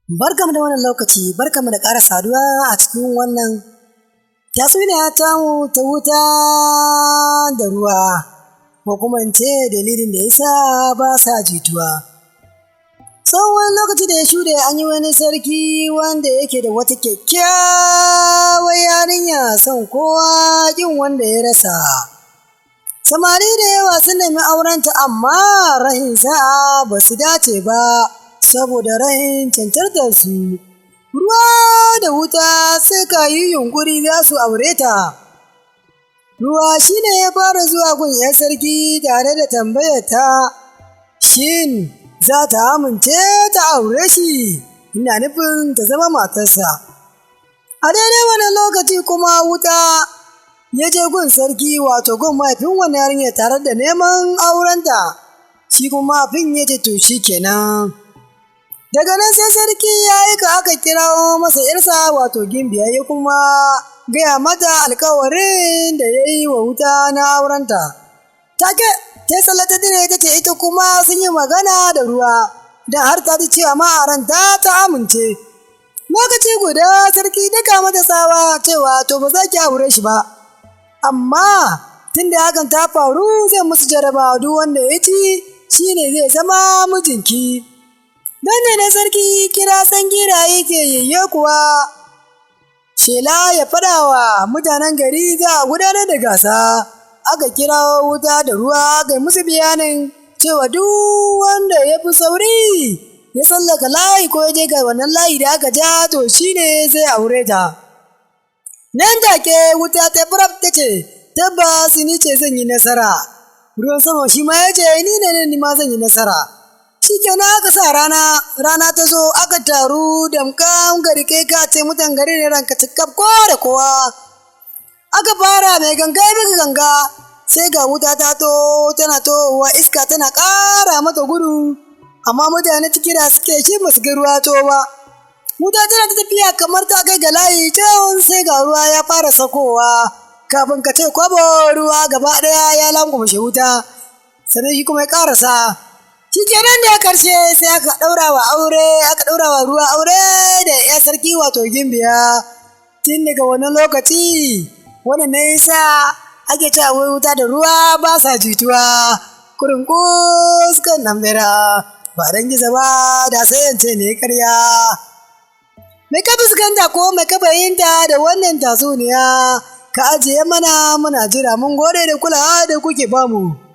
Barkamu da wannan lokaci, barkamu da ƙara saduwa a cikin wannan tatsuniya tamu ta wuta da ruwa, ko kuma in ce dalilin da yasa ba sa jituwa. Tsawon wani lokaci da ya shuɗe an yi wani sarki wanda yake da wata kyakkyawar yarinya son kowa ƙin wanda ya rasa. Samari da yawa sun nemi aurenta amma rahin sa'a ba su dace ba. Saboda rahin cancantarsu, ruwa da wuta suka yi yunƙuri za su aure ta. Ruwa shi ne ya fara zuwa gun 'yar sarki tare da tambayar ta, shin za ta amince ta aure shi, ina nufin ta zama matarsa. A daidai wani lokaci kuma wuta ya je gun sarki wato gun mahaifin wani yarinya tare da neman aurenta, shi kuma mahaifin ya ce to shi kenan. Daga nan sai sarki ya aika aka kirawo masa ‘yarsa wato Gimbiya ya kuma gaya mata alkawarin da ya yi wa wuta na aurenta. Take ta tsalle ta dire ta ce ita kuma sun yi magana da ruwa don har ta ji cewa ma'aranta ta amince. Lokaci guda sarki daka mata tsawa cewa to ba za ki aure shi ba, amma tun da hakan ta faru zai musu jarabawa duk wanda ya ci shi ne zai zama mijinki. Don ne sarki kira sangiraye ke yayye kuwa shela ya faɗa wa mutanen gari za a gudanar da gasa. Aka kira wuta da ruwa ga musu bayanin cewa duk wanda ya fi sauri ya tsallaka layi ko ya je ga wannan layi da aka ja to shi ne zai aure ta. Nan take wuta ta faraf ta ce tabbas ni ce zan yi nasara. Ruwan sama shi ma ya ce ni ma zan yi nasara. Shikenan aka sa rana ta zo aka taru damkan gari kai ka ce mutan gari ne ranka cikaf kowa da kowa. Aka fara mai ganga ya buga ganga sai ga wuta ta tana towa iska tana ƙara mata gudu, amma mutane kira suke shi ba su ga ruwa ba. Wuta tana ta tafiya kamar ta kai ga layi can sai ga ruwa ya fara sakowa, kafin ka ce kwabo ruwa gaba ɗaya ya lankwashe wuta sannan shi kuma ya ƙarasa. Shikenan da karshe sai aka ɗaura wa ruwa aure da ya sarki wato Gimbiya. Tun daga wannan lokaci wannan ne yasa ake cewa wuta da ruwa ba sa jituwa. Kurunkus kan nan bera ba dan gizo ba da sai yance ne karya. Mai ka fuskanta ko mai ka fahimta da wannan tatsuniya ka ajiye mana muna jira. Mun gode da kulawa da kuke bamu.